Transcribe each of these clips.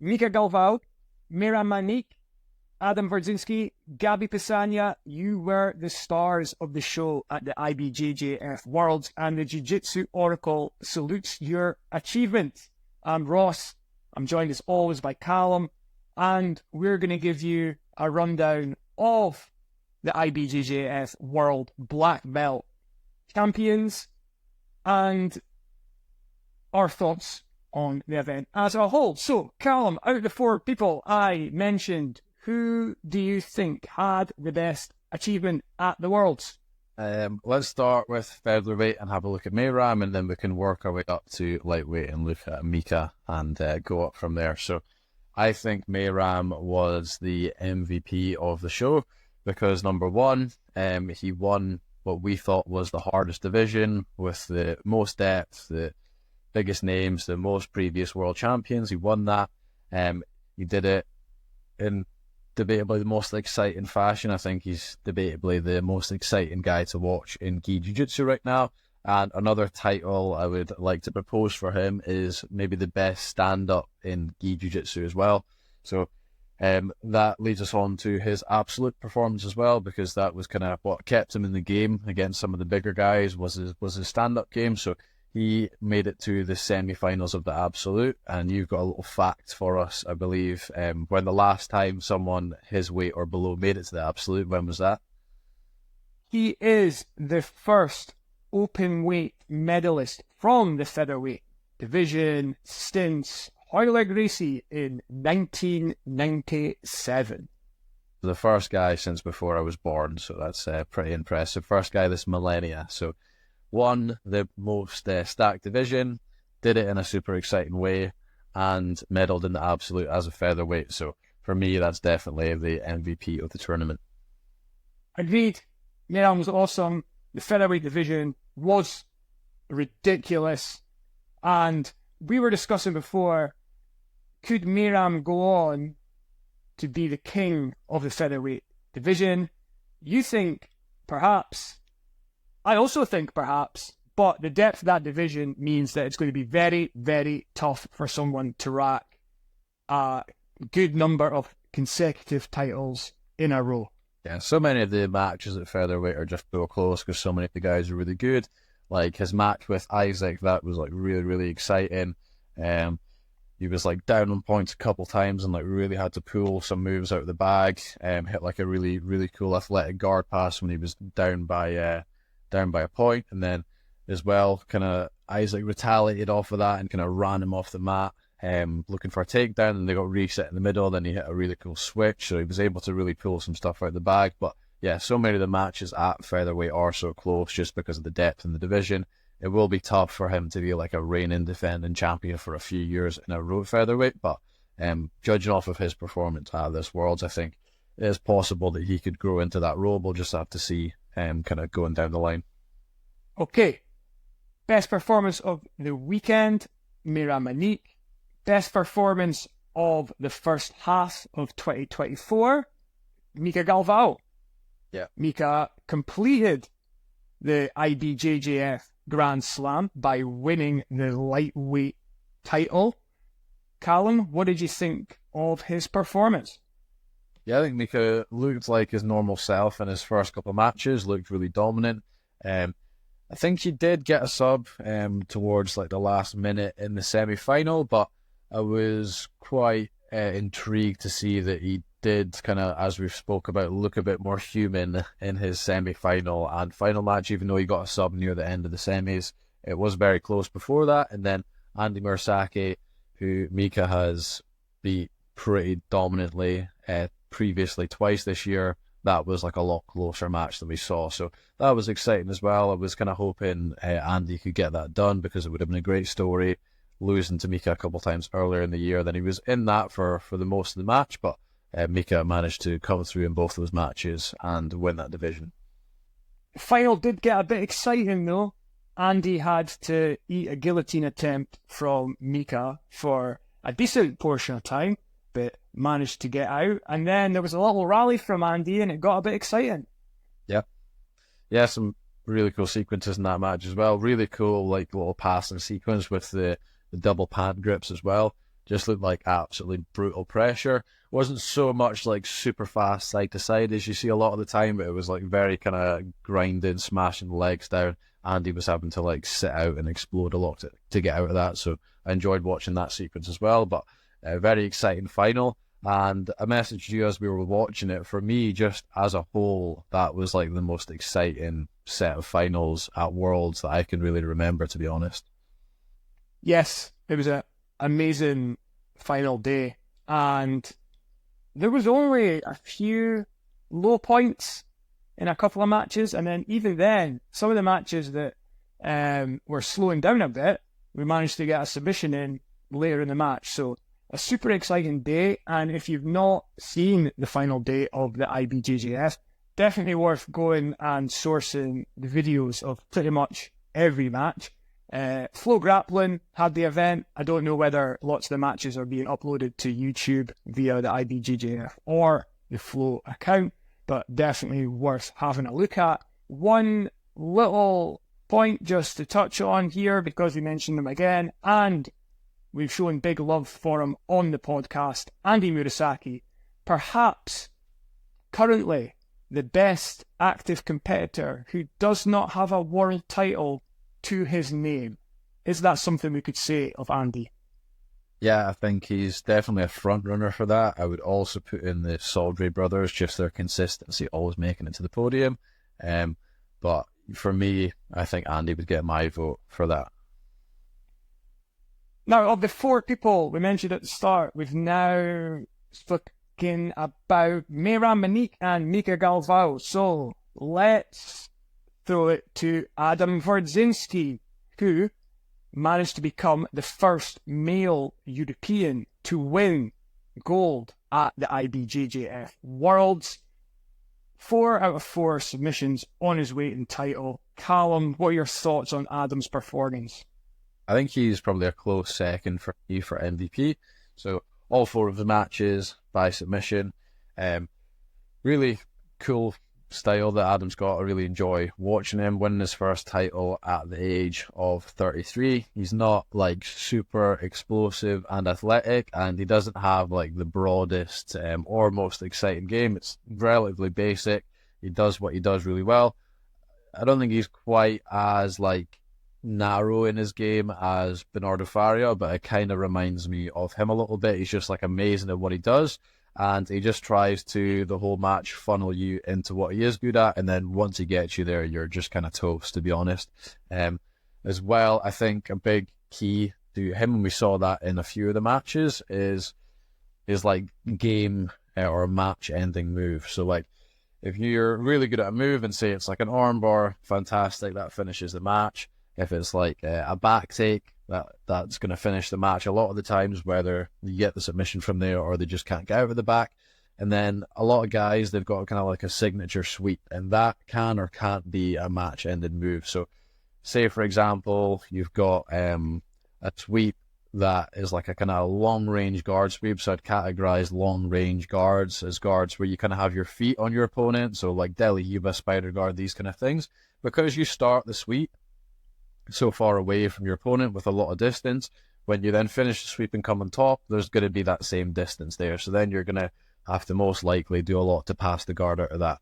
Mica, Mayram Manique, Wardzinski, Gabi Pessanha, you were the stars of the show at the IBJJF Worlds, and the Jiu Jitsu Oracle salutes your achievement. I'm Ross. I'm joined as always by Calum, and we're going to give you a rundown of the IBJJF World Black Belt champions and our thoughts on the event as a whole. So, Calum, out of the four people I mentioned, who do you think had the best achievement at the Worlds? Let's start with featherweight and have a look at Meyram, and then we can work our way up to lightweight and look at Mica and go up from there. So I think Meyram was the MVP of the show because, number one, he won what we thought was the hardest division with the most depth, the biggest names, the most previous world champions. He won that. He did it in debatably the most exciting fashion. I think he's debatably the most exciting guy to watch in Gi Jiu-Jitsu right now. And another title I would like to propose for him is maybe the best stand-up in Gi Jiu-Jitsu as well. So that leads us on to his absolute performance as well, because that was kind of what kept him in the game against some of the bigger guys was his stand-up game. So he made it to the semi-finals of the absolute, and you've got a little fact for us, I believe. When the last time someone his weight or below made it to the absolute, when was that? He is the first open weight medalist from the featherweight division since Hoyler Gracie in 1997. The first guy since before I was born, so that's pretty impressive. First guy this millennia, so won the most stacked division, did it in a super exciting way, and medalled in the absolute as a featherweight. So for me, that's definitely the MVP of the tournament. Agreed. Meyram was awesome. The featherweight division was ridiculous. And we were discussing before, could Meyram go on to be the king of the featherweight division? You think perhaps. I also think perhaps, but the depth of that division means that it's going to be very, very tough for someone to rack a good number of consecutive titles in a row. Yeah, so many of the matches at featherweight are just so close because so many of the guys are really good. Like his match with Isaac, that was like really, really exciting. He was like down on points a couple times and like really had to pull some moves out of the bag. Hit like a really, really cool athletic guard pass when he was down by a point, and then as well kind of Isaac retaliated off of that and kind of ran him off the mat looking for a takedown, and they got reset in the middle. Then he hit a really cool switch, so he was able to really pull some stuff out of the bag. But yeah, so many of the matches at featherweight are so close just because of the depth in the division. It will be tough for him to be like a reigning defending champion for a few years in a row at featherweight, but judging off of his performance at this Worlds, I think it is possible that he could grow into that role. We'll just have to see kind of going down the line. Okay. Best performance of the weekend, Mayram Manique. Best performance of the first half of 2024, Mica. Yeah. Mica completed the IBJJF Grand Slam by winning the lightweight title. Calum, what did you think of his performance? Yeah, I think Mica looked like his normal self in his first couple of matches, looked really dominant. I think he did get a sub towards like the last minute in the semi-final, but I was quite intrigued to see that he did kind of, as we've spoke about, look a bit more human in his semi-final and final match, even though he got a sub near the end of the semis. It was very close before that, and then Andy Mursaki, who Mica has beat pretty dominantly previously twice this year, that was like a lot closer match than we saw. So that was exciting as well. I was kind of hoping Andy could get that done because it would have been a great story, losing to Mica a couple times earlier in the year. Then he was in that for the most of the match, but Mica managed to come through in both those matches and win that division. The final did get a bit exciting though. Andy had to eat a guillotine attempt from Mica for a decent portion of time, but managed to get out. And then there was a little rally from Andy and it got a bit exciting. Yeah, some really cool sequences in that match as well. Really cool like little passing sequence with the double pant grips as well. just looked like absolutely brutal pressure. Wasn't so much like super fast side to side as you see a lot of the time, but it was like very kind of grinding, smashing the legs down. Andy was having to like sit out and explode a lot to get out of that. So I enjoyed watching that sequence as well, but a very exciting final. And a message to you as we were watching it, for me, just as a whole, that was like the most exciting set of finals at Worlds that I can really remember, to be honest. Yes, it was an amazing final day, and there was only a few low points in a couple of matches, and then even then, some of the matches that were slowing down a bit, we managed to get a submission in later in the match. So a super exciting day, and if you've not seen the final day of the IBJJF, definitely worth going and sourcing the videos of pretty much every match. Flow Grappling had the event. I don't know whether lots of the matches are being uploaded to YouTube via the IBJJF or the Flow account, but definitely worth having a look at. One little point just to touch on here, because we mentioned them again, and we've shown big love for him on the podcast, Andy Murasaki, perhaps currently the best active competitor who does not have a world title to his name. Is that something we could say of Andy? Yeah, I think he's definitely a front runner for that. I would also put in the Saldry brothers, just their consistency, always making it to the podium. But for me, I think Andy would get my vote for that. Now, of the four people we mentioned at the start, we've now spoken about Meyram Manique and Mica Galvao. So let's throw it to Adam Wardzinski, who managed to become the first male European to win gold at the IBJJF Worlds. 4 out of 4 submissions on his weight and title. Calum, what are your thoughts on Adam's performance? I think he's probably a close second for me for MVP. So all 4 of the matches by submission. Really cool style that Adam's got. I really enjoy watching him winning his first title at the age of 33. He's not like super explosive and athletic, and he doesn't have like the broadest or most exciting game. It's relatively basic. He does what he does really well. I don't think he's quite as like narrow in his game as Bernardo Faria, but it kind of reminds me of him a little bit. He's just like amazing at what he does, and he just tries to the whole match funnel you into what he is good at, and then once he gets you there, you're just kind of toast, to be honest. As well, I think a big key to him, and we saw that in a few of the matches, is like game or match ending move. So like if you're really good at a move and say it's like an armbar, fantastic, that finishes the match. If it's like a back take, that's going to finish the match a lot of the times, whether you get the submission from there or they just can't get out of the back. And then a lot of guys, they've got kind of like a signature sweep, and that can or can't be a match-ending move. So say, for example, you've got a sweep that is like a kind of long-range guard sweep. So I'd categorize long-range guards as guards where you kind of have your feet on your opponent. So like Deli Yuba, Spider Guard, these kind of things. Because you start the sweep so far away from your opponent with a lot of distance, when you then finish the sweep and come on top, there's going to be that same distance there. So then you're going to have to most likely do a lot to pass the guard out of that.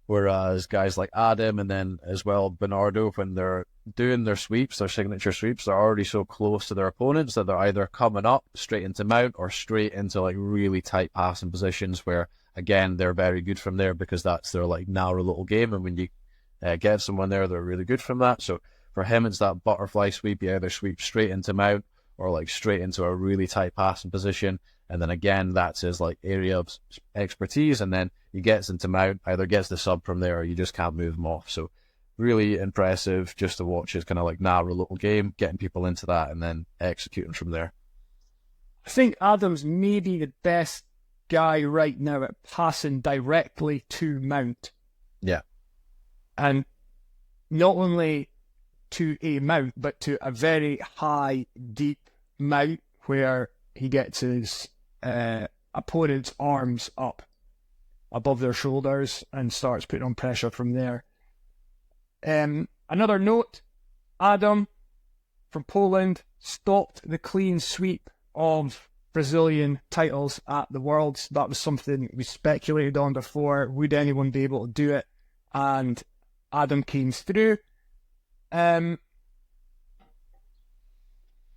Whereas guys like Adam and then as well Bernardo, when they're doing their sweeps, their signature sweeps, they're already so close to their opponents that they're either coming up straight into mount or straight into like really tight passing positions where, again, they're very good from there because that's their like narrow little game. And when you get someone there, they're really good from that. So for him, it's that butterfly sweep. You either sweep straight into mount or like straight into a really tight passing position. And then again, that's his like area of expertise. And then he gets into mount, either gets the sub from there or you just can't move him off. So really impressive just to watch his kind of like narrow little game, getting people into that and then executing from there. I think Adam's maybe the best guy right now at passing directly to mount. Yeah. And not only to a mount, but to a very high, deep mount where he gets his opponent's arms up above their shoulders and starts putting on pressure from there. Another note, Adam from Poland stopped the clean sweep of Brazilian titles at the Worlds. That was something we speculated on before. Would anyone be able to do it? And Adam came through.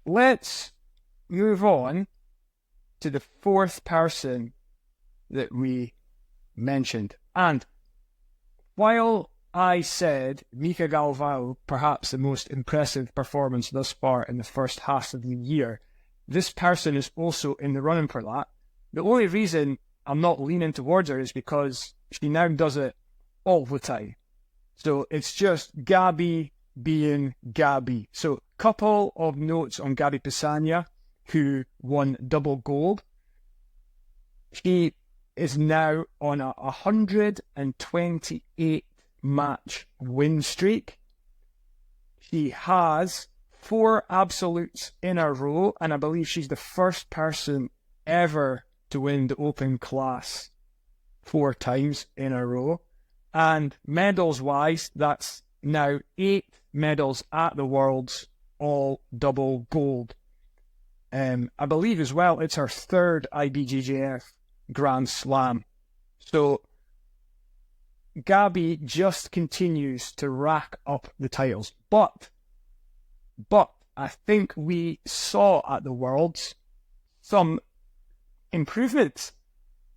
Let's move on to the fourth person that we mentioned. And while I said Mica Galvão, perhaps the most impressive performance thus far in the first half of the year, this person is also in the running for that. The only reason I'm not leaning towards her is because she now does it all the time. So it's just Gabi being Gabi. So couple of notes on Gabi Pessanha, who won double gold. She is now on a 128 match win streak. She has 4 absolutes in a row, and I believe she's the first person ever to win the open class 4 times in a row. And medals-wise, that's now 8 medals at the Worlds, all double gold. I believe as well it's her 3rd IBJJF Grand Slam. So Gabi just continues to rack up the titles. But I think we saw at the Worlds some improvements,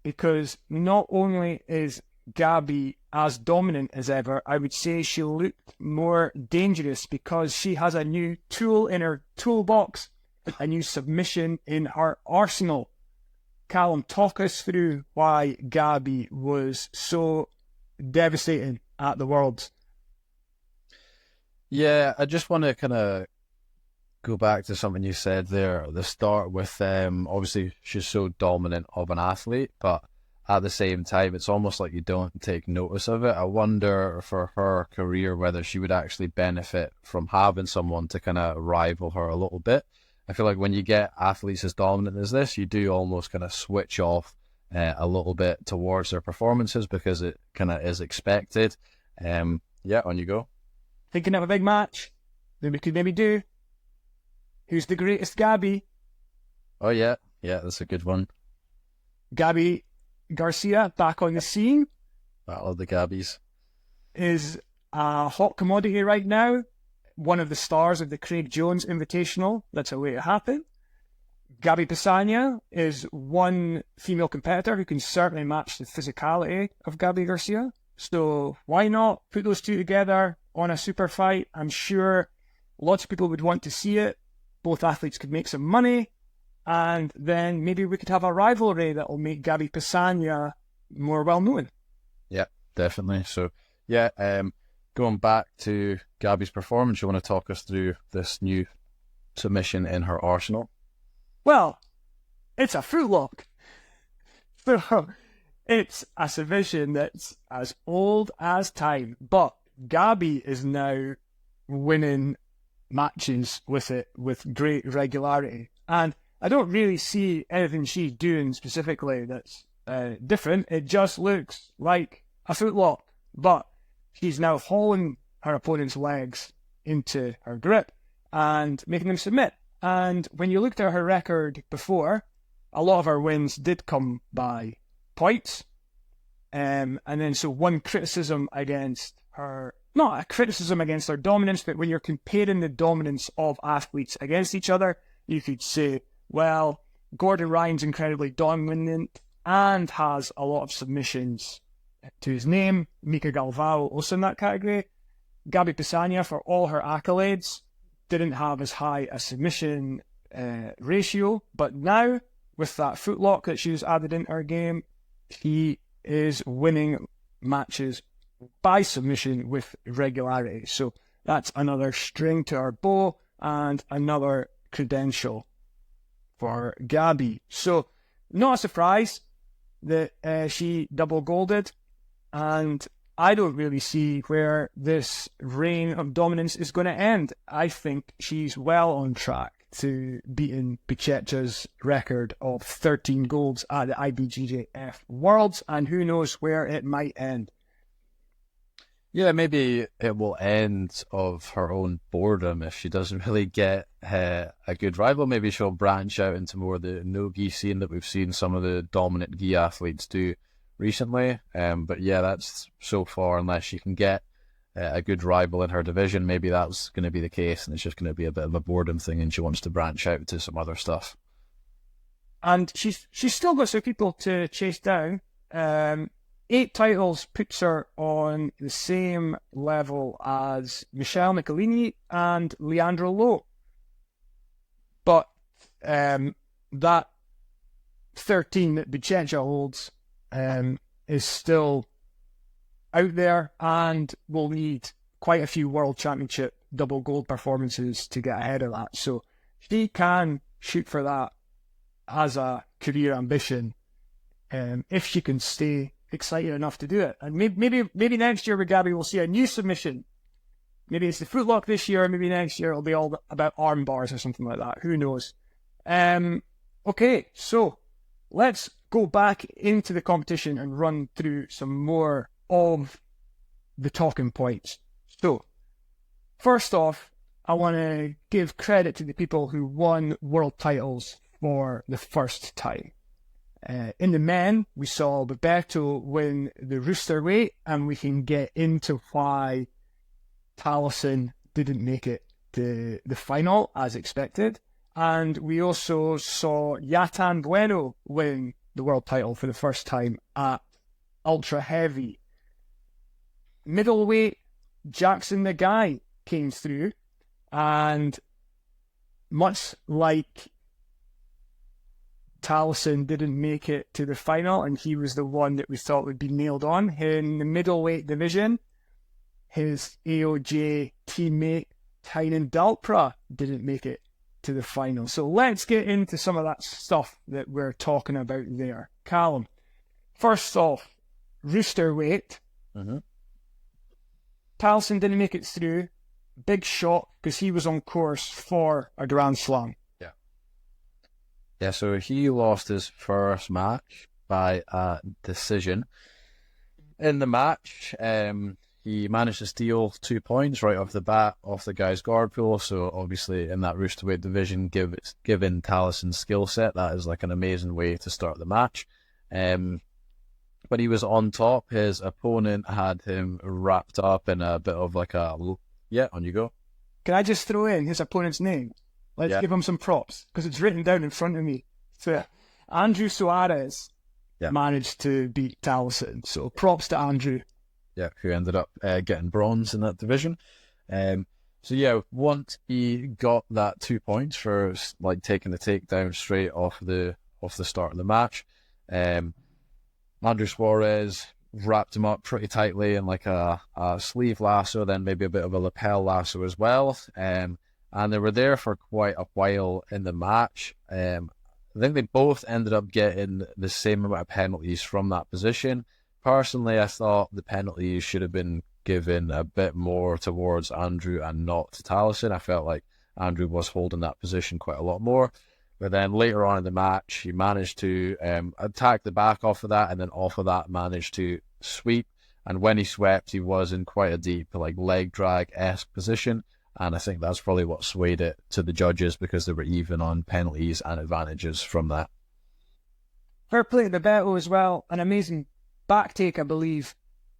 because not only is Gabi as dominant as ever, I would say she looked more dangerous because she has a new tool in her toolbox, a new submission in her arsenal. Calum, talk us through why Gabi was so devastating at the Worlds. Yeah, I just want to kind of go back to something you said there at the start with obviously she's so dominant of an athlete, but at the same time it's almost like you don't take notice of it. I wonder for her career whether she would actually benefit from having someone to kind of rival her a little bit. I feel like when you get athletes as dominant as this, you do almost kind of switch off a little bit towards their performances because it kind of is expected. Yeah, on you go. Thinking of a big match that we could maybe do. Who's the greatest Gabi? Oh, yeah. Yeah, that's a good one. Gabi Garcia back on the scene. Battle of the Gabis. Is a hot commodity right now. One of the stars of the Craig Jones Invitational. That's a way to happen. Gabi Pessanha is one female competitor who can certainly match the physicality of Gabi Garcia. So why not put those two together on a super fight? I'm sure lots of people would want to see it. Both athletes could make some money, and then maybe we could have a rivalry that will make Gabi Pessanha more well known. Yeah, definitely. So, yeah, going back to Gabi's performance, you want to talk us through this new submission in her arsenal? Well, it's a footlock. So it's a submission that's as old as time, but Gabi is now winning matches with it with great regularity. And I don't really see anything she's doing specifically that's different. It just looks like a footlock, but she's now hauling her opponent's legs into her grip and making them submit. And when you looked at her record before, a lot of her wins did come by points. And then so one criticism against her, not a criticism against her dominance, but when you're comparing the dominance of athletes against each other, you could say, well, Gordon Ryan's incredibly dominant and has a lot of submissions to his name. Mica Galvão also in that category. Gabi Pessanha, for all her accolades, didn't have as high a submission ratio, but now with that footlock that she's added into her game, she is winning matches by submission with regularity. So that's another string to our bow and another credential for Gabi. So not a surprise that she double golded, and I don't really see where this reign of dominance is going to end. I think she's well on track to beating Buchecha's record of 13 golds at the IBJJF Worlds, and who knows where it might end. Yeah, maybe it will end of her own boredom if she doesn't really get a good rival. Maybe she'll branch out into more the no-gi scene that we've seen some of the dominant gi athletes do recently. But yeah, that's so far, unless she can get a good rival in her division, maybe that's going to be the case, and it's just going to be a bit of a boredom thing, and she wants to branch out to some other stuff. And she's still got some people to chase down. 8 titles puts her on the same level as Michelle Michelini and Leandro Lowe. But that 13 that Pessanha holds is still out there and will need quite a few World Championship double gold performances to get ahead of that. So she can shoot for that as a career ambition if she can stay excited enough to do it. And maybe next year with Gabi we'll see a new submission. Maybe it's the footlock this year, maybe next year it'll be all about arm bars or something like that. Who knows? Okay, so let's go back into the competition and run through some more of the talking points. So, first off, I want to give credit to the people who won world titles for the first time. In the men, we saw Roberto win the rooster weight, and we can get into why Taliesin didn't make it to the final as expected. And we also saw Yatan Bueno win the world title for the first time at ultra heavy. Middleweight, Jackson the Guy came through, and much like Taliesin didn't make it to the final, and he was the one that we thought would be nailed on. In the middleweight division, his AOJ teammate Tainan Dalpra didn't make it to the final. So let's get into some of that stuff that we're talking about there. Calum, first off, rooster weight. Taliesin didn't make it through. Big shock, because he was on course for a Grand Slam. Yeah, so he lost his first match by a decision. In the match, he managed to steal 2 points right off the bat off the guy's guard pull. So obviously in that roosterweight division, given Taliesin's skill set, that is like an amazing way to start the match. But he was on top. His opponent had him wrapped up in a bit of like a... Yeah, on you go. Can I just throw in his opponent's name? Let's give him some props, because it's written down in front of me. So Andrew Soares managed to beat Taliesin. So props to Andrew. Yeah, who ended up getting bronze in that division. So yeah, once he got that 2 points for like taking the takedown straight off the start of the match, Andrew Suarez wrapped him up pretty tightly in like a sleeve lasso, then maybe a bit of a lapel lasso as well. And they were there for quite a while in the match. I think they both ended up getting the same amount of penalties from that position. Personally, I thought the penalties should have been given a bit more towards Andrew and not to Taliesin. I felt like Andrew was holding that position quite a lot more. But then later on in the match, he managed to attack the back off of that, and then off of that managed to sweep. And when he swept, he was in quite a deep like leg drag-esque position. And I think that's probably what swayed it to the judges, because they were even on penalties and advantages from that. Fair play to Roberto as well. An amazing back take, I believe,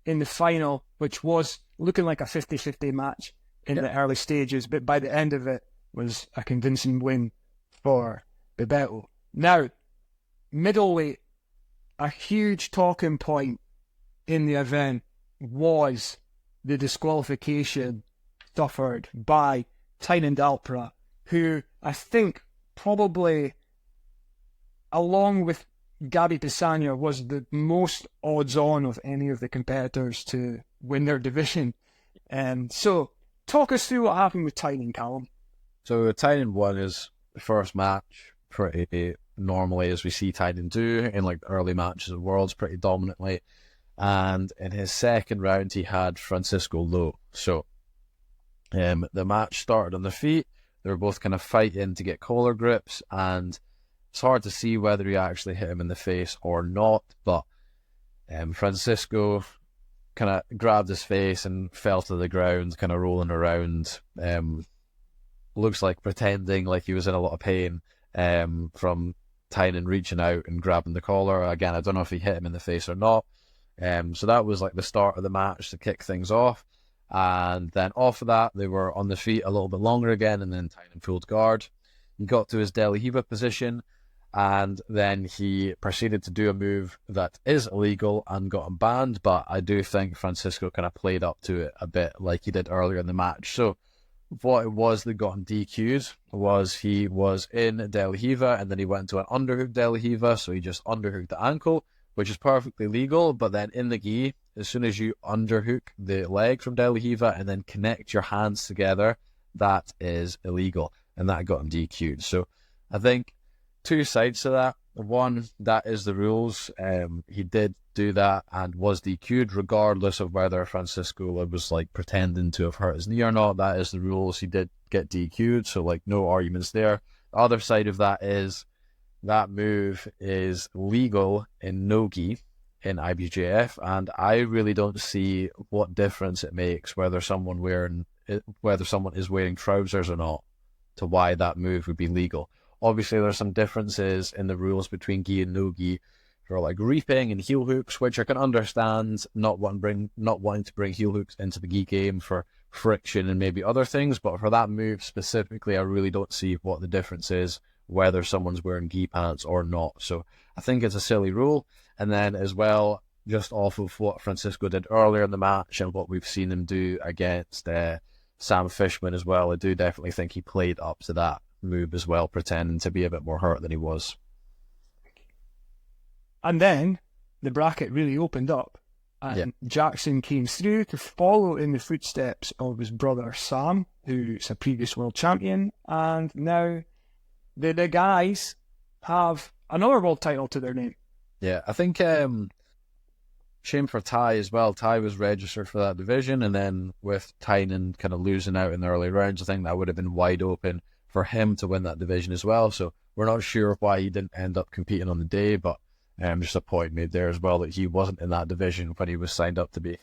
in the final, which was looking like a 50-50 match in the early stages, but by the end of it was a convincing win for Roberto. Now, middleweight, a huge talking point in the event was the disqualification suffered by Tainan Dalpra, who I think probably, along with Gabi Pessanha, was the most odds-on of any of the competitors to win their division. So, talk us through what happened with Tainan, Calum. So Tainan won his first match pretty normally, as we see Tainan do in like the early matches of Worlds, pretty dominantly. And in his second round, he had Francisco Lowe. So the match started on their feet. They were both kind of fighting to get collar grips, and it's hard to see whether he actually hit him in the face or not, but Francisco kind of grabbed his face and fell to the ground, kind of rolling around. Looks like pretending like he was in a lot of pain from Tainan reaching out and grabbing the collar. Again, I don't know if he hit him in the face or not. So that was like the start of the match to kick things off. And then off of that, they were on the feet a little bit longer again, and then Tainan pulled guard. He got to his De La Riva position, and then he proceeded to do a move that is illegal and got him banned, but I do think Francisco kind of played up to it a bit like he did earlier in the match. So what it was that got him DQ'd was he was in De La Riva, and then he went to an underhook De La Riva, so he just underhooked the ankle, which is perfectly legal, but then in the gi, as soon as you underhook the leg from De La Riva and then connect your hands together, that is illegal, and that got him DQ'd. So I think two sides to that. One, that is the rules. He did do that and was DQ'd, regardless of whether Francisco was like pretending to have hurt his knee or not. That is the rules. He did get DQ'd, so like no arguments there. The other side of that is that move is legal in no-gi in IBJJF, and I really don't see what difference it makes whether someone is wearing trousers or not to why that move would be legal. Obviously, there's some differences in the rules between gi and no-gi for like reaping and heel hooks, which I can understand not wanting to bring heel hooks into the gi game for friction and maybe other things, but for that move specifically, I really don't see what the difference is whether someone's wearing gi pants or not. So I think it's a silly rule. And then as well, just off of what Francisco did earlier in the match and what we've seen him do against Sam Fishman as well, I do definitely think he played up to that move as well, pretending to be a bit more hurt than he was. And then the bracket really opened up, and Jackson came through to follow in the footsteps of his brother Sam, who's a previous world champion, and now the guys have another world title to their name. Yeah, I think shame for Ty as well. Ty was registered for that division, and then with Tainan kind of losing out in the early rounds, I think that would have been wide open for him to win that division as well. So we're not sure why he didn't end up competing on the day, but just a point made there as well that he wasn't in that division when he was signed up to be.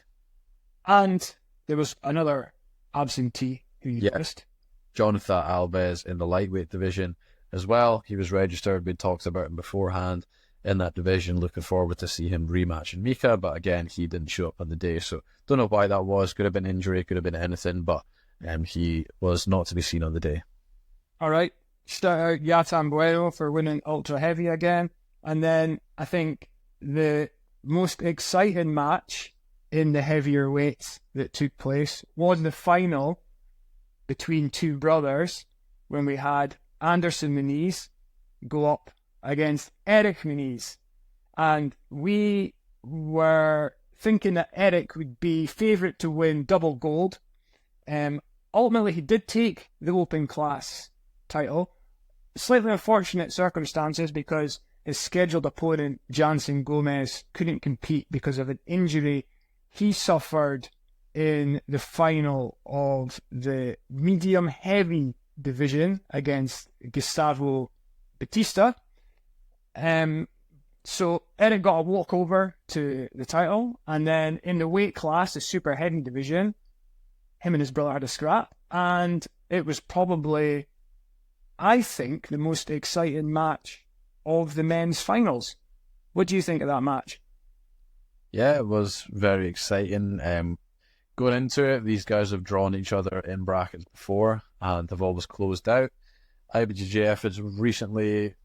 And there was another absentee who you missed. Jonathan Alves in the lightweight division as well. He was registered. We talked about him beforehand in that division. Looking forward to see him rematching Mica, but again, he didn't show up on the day, so don't know why that was. Could have been injury, could have been anything, but he was not to be seen on the day. All right, shout out Yatan Bueno for winning ultra heavy again, and then I think the most exciting match in the heavier weights that took place was the final between two brothers when we had Anderson Manique go up against Eric Manique, and we were thinking that Eric would be favourite to win double gold. Ultimately, he did take the open class title. Slightly unfortunate circumstances because his scheduled opponent, Jansen Gomez, couldn't compete because of an injury he suffered in the final of the medium heavy division against Gustavo Batista. So Eric got a walkover to the title, and then in the weight class, the super heavy division, him and his brother had a scrap, and it was probably, I think, the most exciting match of the men's finals. What do you think of that match? Yeah, it was very exciting. Going into it, these guys have drawn each other in brackets before and have always closed out. IBJJF has recently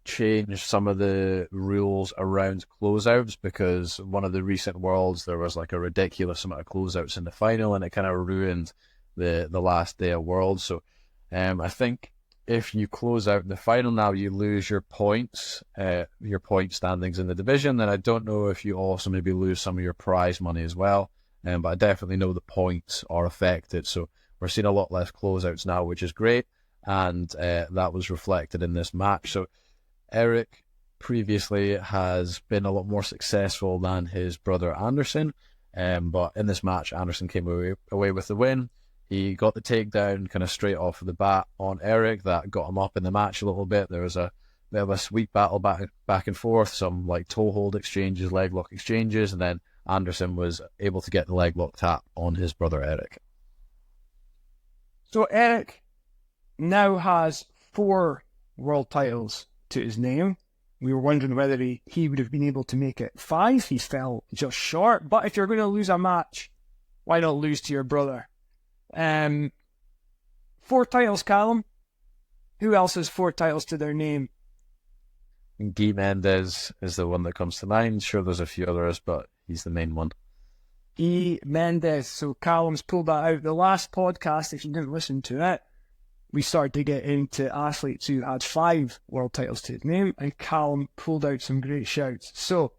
changed some of the rules around closeouts because one of the recent worlds there was like a ridiculous amount of closeouts in the final, and it kind of ruined the last day of worlds. So I think if you close out in the final now, you lose your point standings in the division. Then I don't know if you also maybe lose some of your prize money as well. But I definitely know the points are affected. So we're seeing a lot less closeouts now, which is great. And that was reflected in this match. So Eric previously has been a lot more successful than his brother Anderson. But in this match, Anderson came away with the win. He got the takedown kind of straight off of the bat on Eric. That got him up in the match a little bit. There was a bit of a sweet battle back and forth, some like toe hold exchanges, leg lock exchanges, and then Anderson was able to get the leg lock tap on his brother Eric. So Eric now has 4 world titles to his name. We were wondering whether he would have been able to make it 5. He fell just short. But if you're going to lose a match, why not lose to your brother? 4 titles, Calum. Who else has 4 titles to their name? Guy Mendes is the one that comes to mind. Sure, there's a few others, but he's the main one. Guy Mendes. So Calum's pulled that out. The last podcast, if you didn't listen to it, we started to get into athletes who had 5 world titles to his name, and Calum pulled out some great shouts. So,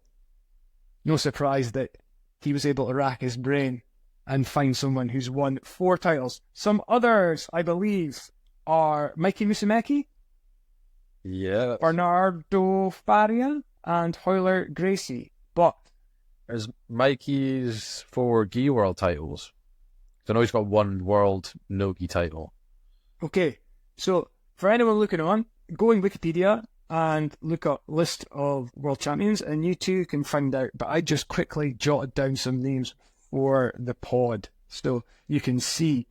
no surprise that he was able to rack his brain and find someone who's won 4 titles. Some others, I believe, are Mikey Musumeci, Yeah. Bernardo Faria, and Hoyler Gracie. But There's Mikey's 4 gi world titles. So I know he's got 1 world no-gi title. okay, so for anyone looking on, go in Wikipedia and look up list of world champions, and you too can find out. But I just quickly jotted down some names for the pod, so you can see.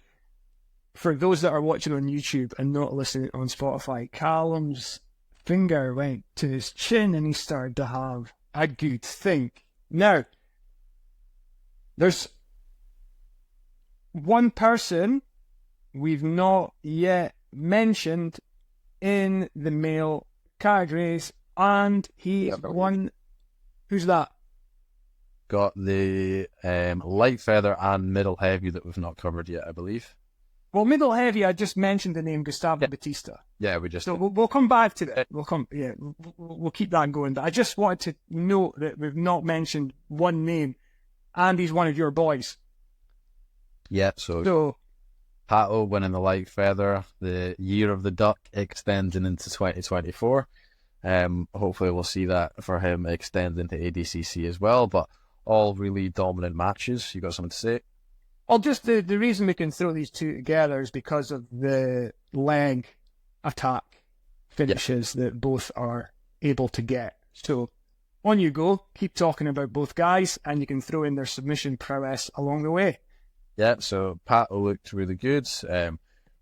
For those that are watching on YouTube and not listening on Spotify, Calum's finger went to his chin and he started to have a good think. Now, there's one person we've not yet mentioned in the male categories, and he won. Who's that? Got the light feather and middle heavy that we've not covered yet, I believe. Well, middle heavy, I just mentioned the name Gustavo Batista. Yeah, we just... So we'll come back to that. We'll keep that going. But I just wanted to note that we've not mentioned one name, and he's one of your boys. Yeah, so Pato winning the light feather, the year of the duck extending into 2024. Hopefully we'll see that for him extend into ADCC as well, but all really dominant matches. You got something to say? Well, just the reason we can throw these two together is because of the leg attack finishes that both are able to get. So on you go. Keep talking about both guys, and you can throw in their submission prowess along the way. Yeah, so Pato looked really good.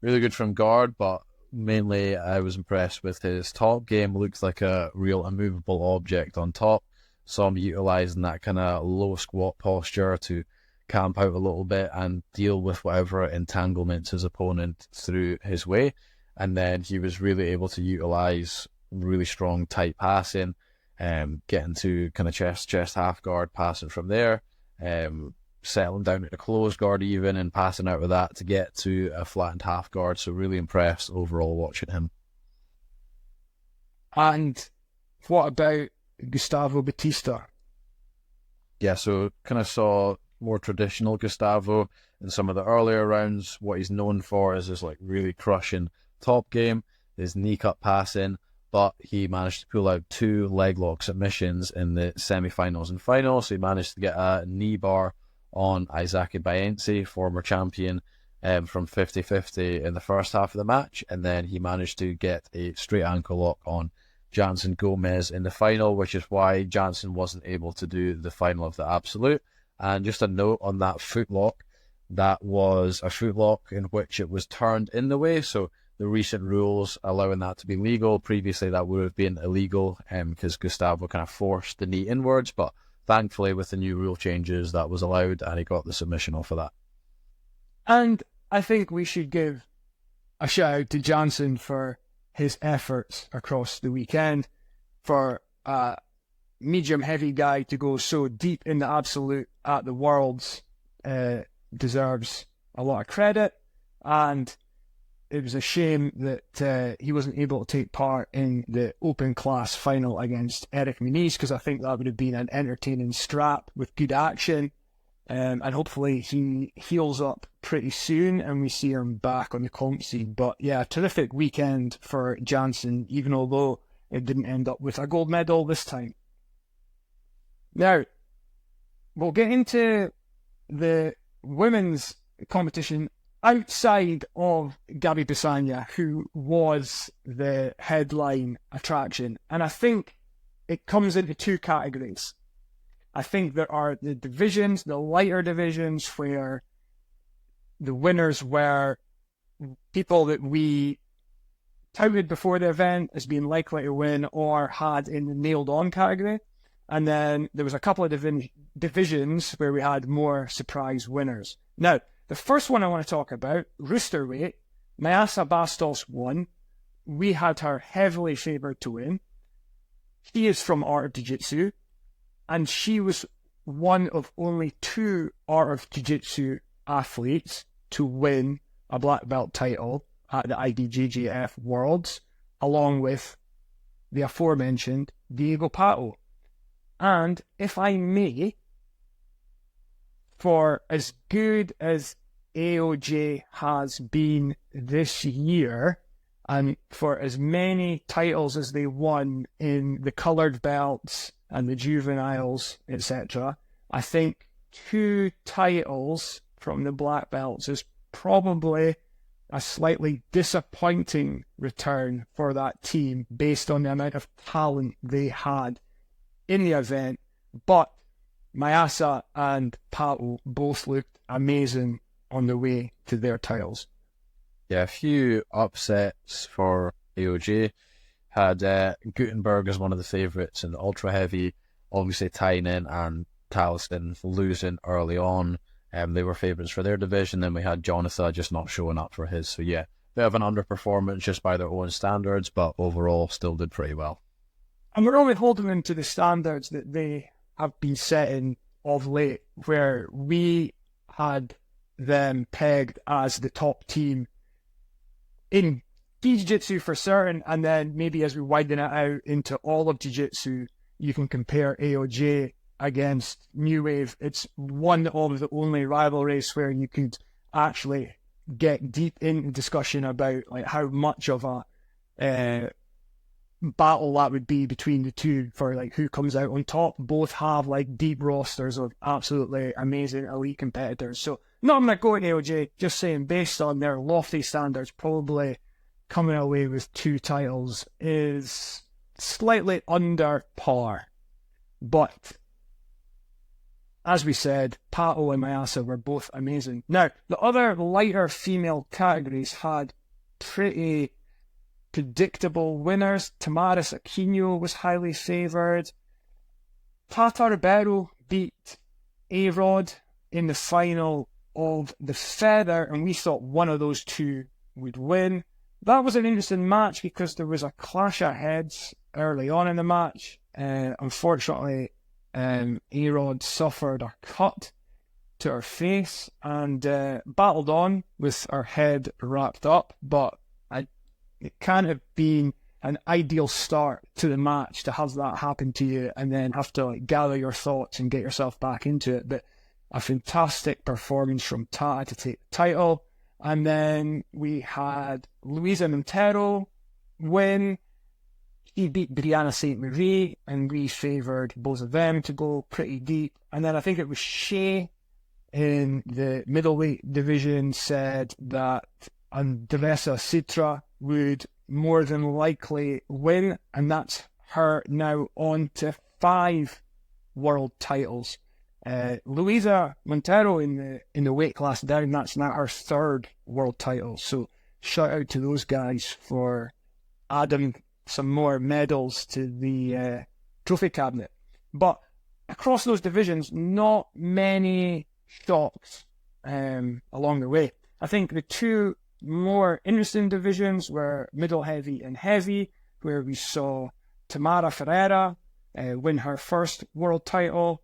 Really good from guard, but mainly I was impressed with his top game. Looked like a real immovable object on top. Saw him utilising that kind of low squat posture to camp out a little bit and deal with whatever entanglements his opponent threw his way. And then he was really able to utilise really strong tight passing, getting to kind of chest half guard, passing from there, settling down at a closed guard even, and passing out of that to get to a flattened half guard. So really impressed overall watching him. And what about Gustavo Batista? Yeah, so kind of saw more traditional Gustavo in some of the earlier rounds. What he's known for is his like really crushing top game, his knee cut passing, but he managed to pull out 2 leg lock submissions in the semi-finals and finals. So he managed to get a knee bar on Isaac Bayensi, former champion, from 50-50 in the first half of the match, and then he managed to get a straight ankle lock on Jansen Gomez in the final, which is why Jansen wasn't able to do the final of the Absolute. And just a note on that footlock, that was a footlock in which it was turned in the way. So the recent rules allowing that to be legal. Previously, that would have been illegal because Gustavo kind of forced the knee inwards. But thankfully, with the new rule changes, that was allowed, and he got the submission off of that. And I think we should give a shout out to Jansen for his efforts across the weekend, for medium heavy guy to go so deep in the Absolute at the Worlds deserves a lot of credit, and it was a shame that he wasn't able to take part in the open class final against Mayram Manique, because I think that would have been an entertaining strap with good action, and hopefully he heals up pretty soon and we see him back on the comp scene. But yeah, terrific weekend for Jansen, even although it didn't end up with a gold medal this time. Now, we'll get into the women's competition outside of Gabi Pessanha, who was the headline attraction. And I think it comes into 2 categories. I think there are the divisions, the lighter divisions, where the winners were people that we touted before the event as being likely to win or had in the nailed on category. And then there was a couple of divisions where we had more surprise winners. Now, the first one I want to talk about, rooster weight, Mayasa Bastos won. We had her heavily favoured to win. She is from Art of Jiu-Jitsu, and she was one of only 2 Art of Jiu-Jitsu athletes to win a black belt title at the IBJJF Worlds, along with the aforementioned Diego Pato. And if I may, for as good as AOJ has been this year, and for as many titles as they won in the coloured belts and the juveniles, etc., I think 2 titles from the black belts is probably a slightly disappointing return for that team based on the amount of talent they had in the event. But Mayasa and Pato both looked amazing on the way to their titles. Yeah, a few upsets for AOJ. Had Gutenberg as one of the favourites in the ultra heavy. Obviously, Tainan and Talston losing early on. They were favourites for their division. Then we had Jonathan just not showing up for his. So yeah, bit of an underperformance just by their own standards, but overall still did pretty well. And we're only holding them to the standards that they have been setting of late, where we had them pegged as the top team in Jiu-Jitsu for certain, and then maybe as we widen it out into all of Jiu-Jitsu, you can compare AOJ against New Wave. It's one of the only rivalries where you could actually get deep into discussion about like how much of a battle that would be between the two for like who comes out on top. Both have like deep rosters of absolutely amazing elite competitors. So not going to go at AOJ, just saying based on their lofty standards, probably coming away with 2 titles is slightly under par. But as we said, Pato and Mayasa were both amazing. Now, the other lighter female categories had pretty predictable winners. Tamaris Aquino was highly favoured. Tata Ribeiro beat A-Rod in the final of the feather, and we thought one of those 2 would win. That was an interesting match because there was a clash of heads early on in the match. Unfortunately, A-Rod suffered a cut to her face and battled on with her head wrapped up, but it can't have been an ideal start to the match to have that happen to you and then have to like gather your thoughts and get yourself back into it. But a fantastic performance from Tata to take the title. And then we had Luisa Montero win. He beat Brianna St. Marie, and we favoured both of them to go pretty deep. And then I think it was Shea in the middleweight division said that Andressa Citra would more than likely win, and that's her now on to 5 world titles. Luisa Montero in the weight class down, that's now her 3rd world title. So shout out to those guys for adding some more medals to the trophy cabinet. But across those divisions, not many shocks along the way. I think the 2 more interesting divisions were middle heavy and heavy, where we saw Tamara Ferreira win her 1st world title.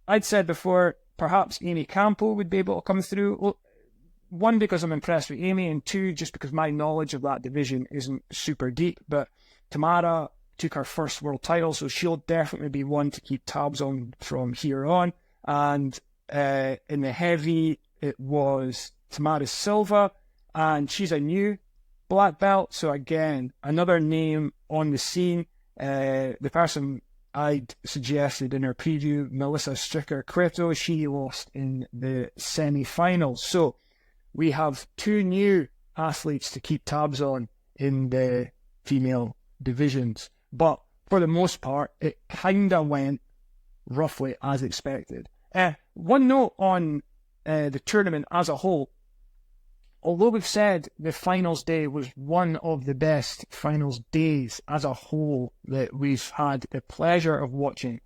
I'd said before, perhaps Amy Campo would be able to come through. Well, 1, because I'm impressed with Amy, and 2, just because my knowledge of that division isn't super deep. But Tamara took her 1st world title, so she'll definitely be one to keep tabs on from here on. And in the heavy, it was Tamara Silva, and she's a new black belt. So again, another name on the scene. The person I'd suggested in her preview, Melissa Stricker-Cueto, she lost in the semi-finals. So we have 2 new athletes to keep tabs on in the female divisions. But for the most part, it kind of went roughly as expected. One note on the tournament as a whole. Although we've said the finals day was one of the best finals days as a whole that we've had the pleasure of watching,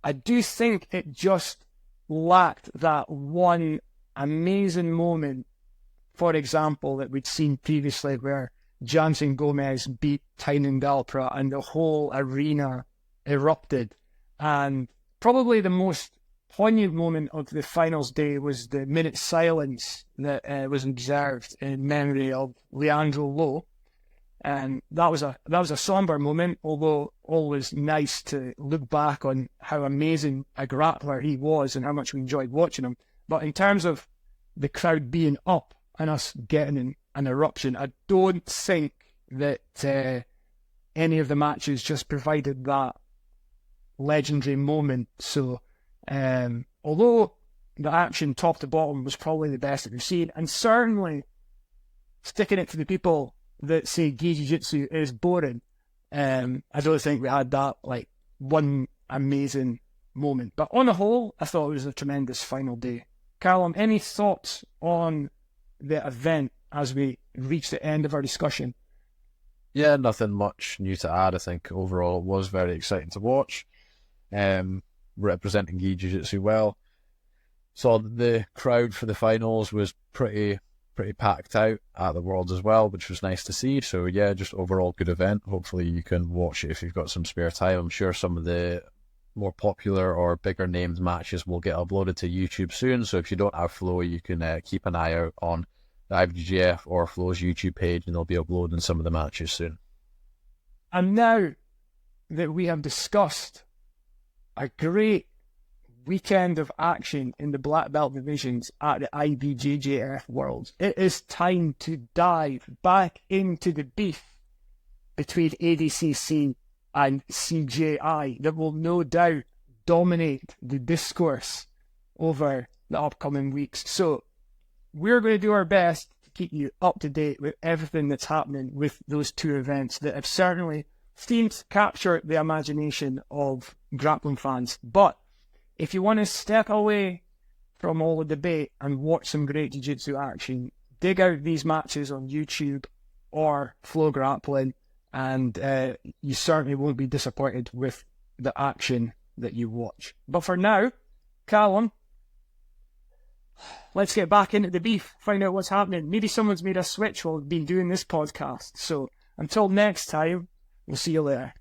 I do think it just lacked that one amazing moment, for example, that we'd seen previously where Jansen Gomez beat Tainan Dalpra and the whole arena erupted. And probably the most poignant moment of the finals day was the minute silence that was observed in memory of Leandro Lowe. And that was a somber moment, although always nice to look back on how amazing a grappler he was and how much we enjoyed watching him. But in terms of the crowd being up and us getting an eruption, I don't think that any of the matches just provided that legendary moment. So although the action top to bottom was probably the best that we've seen, and certainly sticking it to the people that say gi jiu-jitsu is boring, I don't think we had that like one amazing moment. But on the whole, I thought it was a tremendous final day. Calum, any thoughts on the event as we reach the end of our discussion? Yeah, nothing much new to add. I think overall it was very exciting to watch. Representing gi jiu-jitsu well. Saw that the crowd for the finals was pretty packed out at the Worlds as well, which was nice to see. So yeah, just overall good event. Hopefully you can watch it if you've got some spare time. I'm sure some of the more popular or bigger named matches will get uploaded to YouTube soon. So if you don't have Flow, you can keep an eye out on the IBJJF or Flow's YouTube page, and they'll be uploading some of the matches soon. And now that we have discussed a great weekend of action in the black belt divisions at the IBJJF Worlds, it is time to dive back into the beef between ADCC and CJI that will no doubt dominate the discourse over the upcoming weeks. So we're going to do our best to keep you up to date with everything that's happening with those two events that have certainly seemed to capture the imagination of grappling fans. But if you want to step away from all the debate and watch some great jiu-jitsu action, dig out these matches on YouTube or Flow Grappling, and you certainly won't be disappointed with the action that you watch. But for now, Calum, let's get back into the beef, find out what's happening. Maybe someone's made a switch while we've been doing this podcast. So until next time, we'll see you later.